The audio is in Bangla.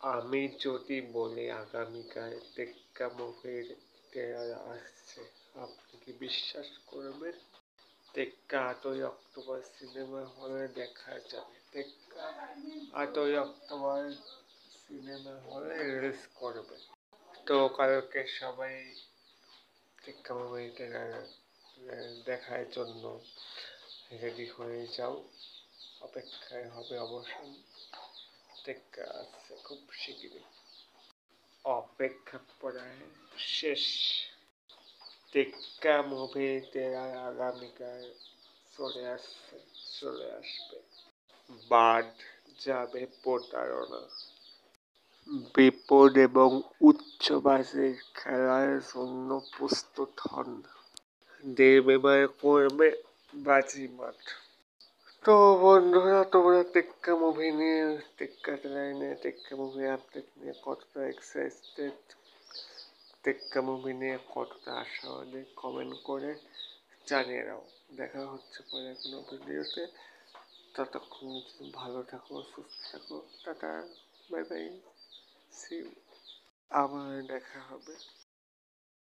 আমি যদি বলি আগামীকাল টেক্কা মুভির ট্রেলার আসছে, আপনি কি বিশ্বাস করবেন? টেক্কা 8ই অক্টোবর সিনেমা হলে দেখা যাবে। টেক্কা 8ই অক্টোবর সিনেমা হলে রিলিজ করবে। তো কালকে সবাই টেক্কা মুভি ট্রেলার দেখার জন্য রেডি হয়ে যাও, অপেক্ষায় হবে অবসান। টেক্কা আসছে খুব শিগগিরই, অপেক্ষা প্রায় শেষ। টেক্কা মুভি ট্রেলার আগামীকাল চলে আসবে। বাদ যাবে প্রতারণা, বিপদ এবং উচ্চ বাজেট খেলার জন্য প্রস্তুত হন। দেব এবার করবে বাজিমাত। তো বন্ধুরা, তোমরা টেক্কা মুভি নিয়ে, টেক্কা ট্রেলার নিয়ে, টেক্কা মুভি আপডেট নিয়ে কতটা এক্সাইটেড, টেক্কা মুভি নিয়ে কতটা আশাবাদী, কমেন্ট করে জানিয়ে দাও। দেখা হচ্ছে পরে কোনো ভিডিওতে। ততক্ষণ ভালো থাকো, সুস্থ থাকো। Tata, bye bye, see you. আবার দেখা হবে।